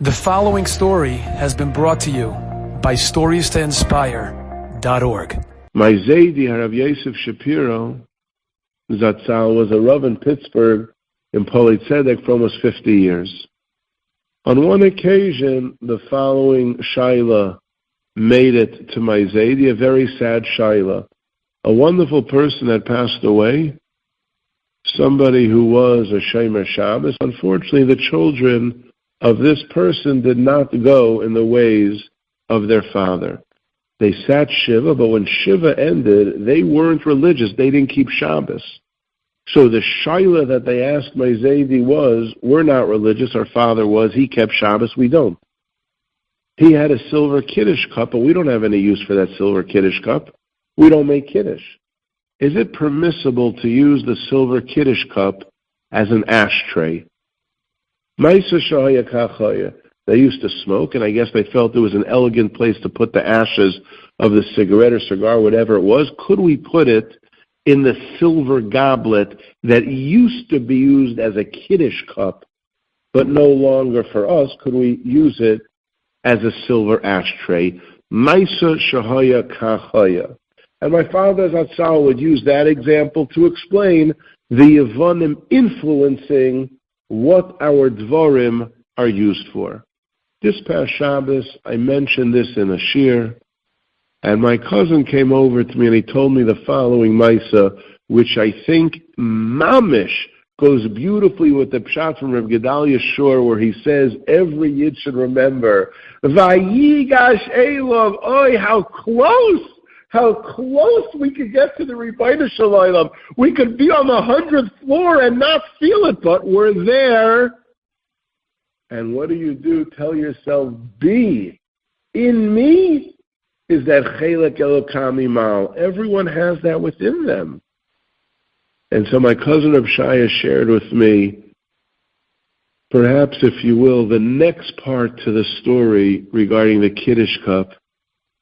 The following story has been brought to you by StoriesToInspire.org. My Zaidi, Rabbi Shapiro, Zatzal, was a Rav in Pittsburgh in Polei Tzedek for almost 50 years. On one occasion, the following Shaila made it to my Zaidi, a very sad Shaila. A wonderful person had passed away, somebody who was a Shomer Shabbos. Unfortunately, the children of this person did not go in the ways of their father. They sat Shiva, but when Shiva ended, they weren't religious. They didn't keep Shabbos. So the Shaila that they asked my Zaidi was, we're not religious. Our father was. He kept Shabbos. We don't. He had a silver Kiddush cup, but we don't have any use for that silver Kiddush cup. We don't make Kiddush. Is it permissible to use the silver Kiddush cup as an ashtray? They used to smoke, and I guess they felt it was an elegant place to put the ashes of the cigarette or cigar, whatever it was. Could we put it in the silver goblet that used to be used as a Kiddush cup, but no longer for us? Could we use it as a silver ashtray? Maisa shahaya kachaya. And my father Zatzal would use that example to explain the Yevonim influencing what our Dvarim are used for. This past Shabbos, I mentioned this in a shir, and my cousin came over to me and he told me the following Maisa, which I think mamish goes beautifully with the pshat from Rav Gedalia Shor, where he says every Yid should remember, Vayigash Elov, oy, how close we could get to the Rebbeinu Shalom. We could be on the 100th floor and not feel it, but we're there. And what do? Tell yourself, be. In me is that Chelek Elokami Mal. Everyone has that within them. And so my cousin Abshaya shared with me, perhaps, if you will, the next part to the story regarding the Kiddush cup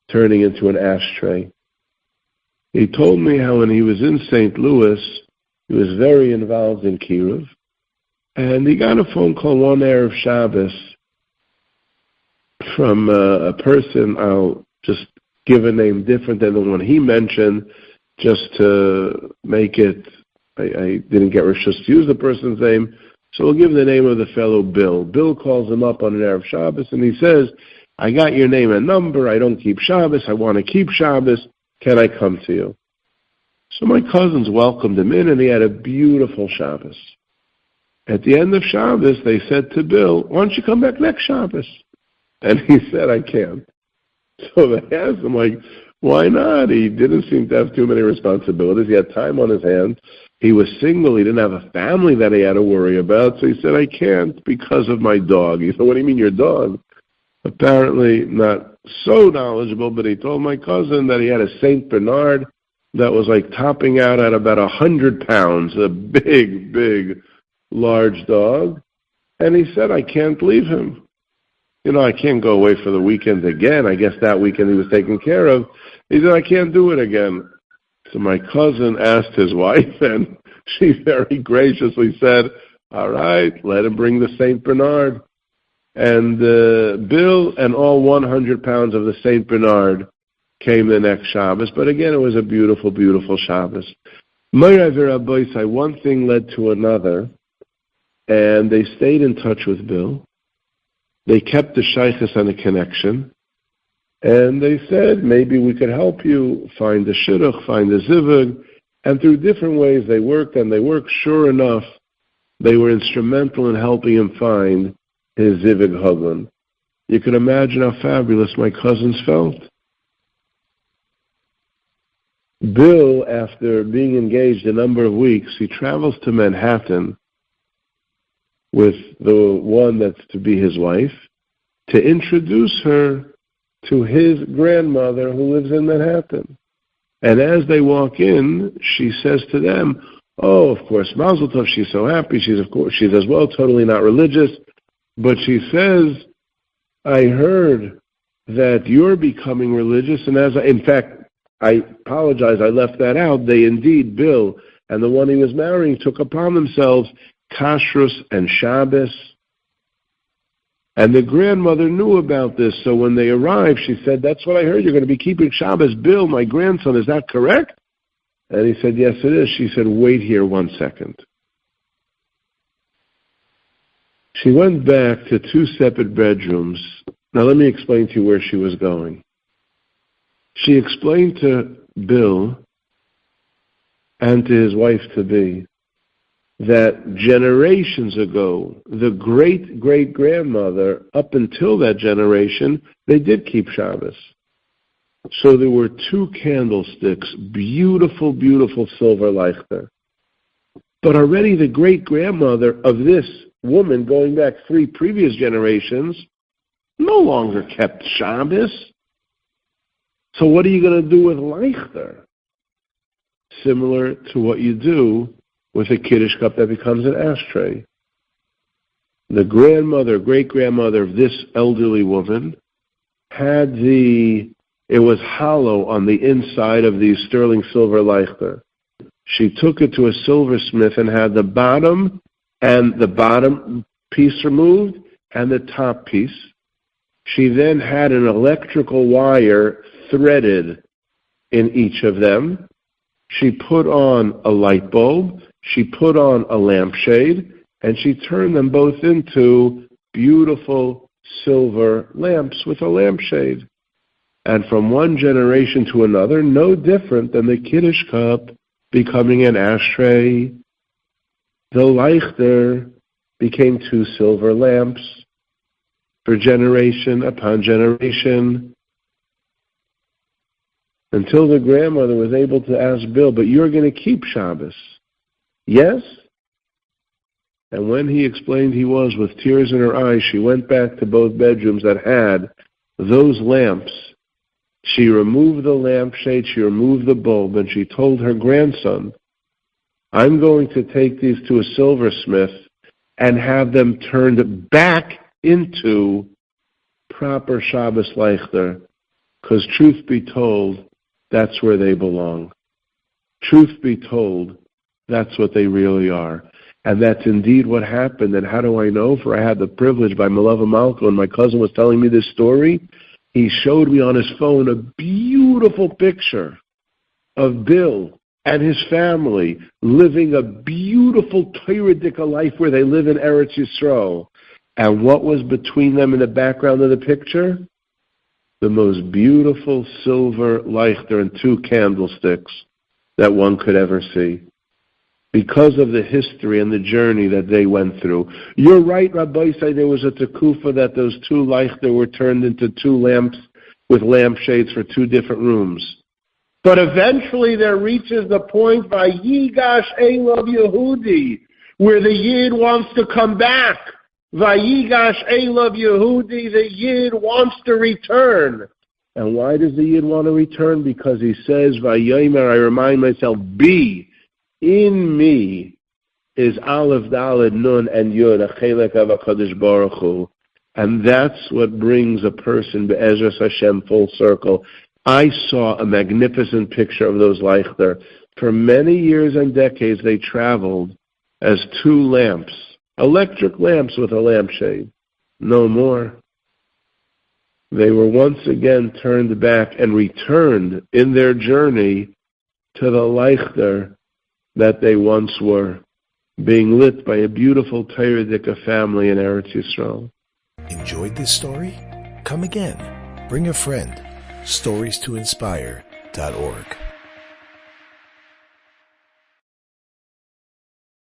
turning into an ashtray. He told me how when he was in St. Louis, he was very involved in Kiruv, and he got a phone call one Erev Shabbos from a person. I'll just give a name different than the one he mentioned, just to make it, I didn't get Rishus to use the person's name, so we'll give the name of the fellow Bill. Bill calls him up on an Erev Shabbos, and he says, I got your name and number, I don't keep Shabbos, I want to keep Shabbos, can I come to you? So my cousins welcomed him in, and he had a beautiful Shabbos. At the end of Shabbos, they said to Bill, why don't you come back next Shabbos? And he said, I can't. So they asked him, why not? He didn't seem to have too many responsibilities. He had time on his hands. He was single. He didn't have a family that he had to worry about. So he said, I can't because of my dog. He said, what do you mean your dog? Apparently not so knowledgeable, but he told my cousin that he had a Saint Bernard that was like topping out at about 100 pounds, a big, large dog. And he said, I can't leave him. I can't go away for the weekend again. I guess that weekend he was taken care of. He said, I can't do it again. So my cousin asked his wife, and she very graciously said, all right, let him bring the Saint Bernard. And Bill and all 100 pounds of the Saint Bernard came the next Shabbos. But again, it was a beautiful, beautiful Shabbos. One thing led to another, and they stayed in touch with Bill. They kept the shaykhs and the connection, and they said, maybe we could help you find a shidduch, find a zivug. And through different ways they worked, and they worked. Sure enough, they were instrumental in helping him find his zivug haggun. You can imagine how fabulous my cousins felt. Bill, after being engaged a number of weeks, he travels to Manhattan with the one that's to be his wife to introduce her to his grandmother who lives in Manhattan. And as they walk in, she says to them, oh, of course, Mazel Tov, she's so happy. She's as well totally not religious. But she says, I heard that you're becoming religious, and in fact, I apologize, I left that out. They indeed, Bill and the one he was marrying, took upon themselves kashrus and Shabbos And the grandmother knew about this, so when they arrived, she said, "That's what I heard. You're going to be keeping Shabbos. Bill, my grandson, is that correct?" And he said, "Yes, it is." She said, "Wait here 1 second." She went back to 2 separate bedrooms. Now let me explain to you where she was going. She explained to Bill and to his wife-to-be that generations ago, the great-great-grandmother, up until that generation, they did keep Shabbos. So there were 2 candlesticks, beautiful, beautiful silver leichter. But already the great-grandmother of this woman, going back 3 previous generations, no longer kept Shabbos. So what are you going to do with leichter? Similar to what you do with a Kiddush cup that becomes an ashtray. The grandmother, great-grandmother of this elderly woman had it was hollow on the inside of the sterling silver leichter. She took it to a silversmith and had the bottom piece removed and the top piece. She then had an electrical wire threaded in each of them. She put on a light bulb, she put on a lampshade, and she turned them both into beautiful silver lamps with a lampshade. And from one generation to another, no different than the Kiddush cup becoming an ashtray. The leichter became 2 silver lamps for generation upon generation, until the grandmother was able to ask Bill, "But you're going to keep Shabbos, yes?" And when he explained he was, with tears in her eyes, she went back to both bedrooms that had those lamps. She removed the lampshade, she removed the bulb, and she told her grandson, "I'm going to take these to a silversmith and have them turned back into proper Shabbos leichter, because truth be told, that's where they belong. Truth be told, that's what they really are." And that's indeed what happened. And how do I know? For I had the privilege by Malava Malko, and my cousin was telling me this story. He showed me on his phone a beautiful picture of Bill and his family living a beautiful Torah life where they live in Eretz Yisrael. And what was between them in the background of the picture? The most beautiful silver leichter and 2 candlesticks that one could ever see, because of the history and the journey that they went through. You're right, Rabbi said there was a tekufa that those 2 leichter were turned into 2 lamps with lampshades for 2 different rooms. But eventually there reaches the point by Yigash Elav Yehudi, where the Yid wants to come back. Vayigash Elav Yehudi, the Yid wants to return. And why does the Yid want to return? Because he says, Vayomer, I remind myself, be in me is Aleph, Daled, Nun, and Yud, a chelek of HaKadosh Baruch Hu. And that's what brings a person, Be'ezras Hashem, full circle. I saw a magnificent picture of those leichter. For many years and decades, they traveled as 2 lamps, electric lamps with a lampshade. No more. They were once again turned back and returned in their journey to the leichter that they once were, being lit by a beautiful Torah family in Eretz Yisrael. Enjoyed this story? Come again. Bring a friend. StoriesToInspire.org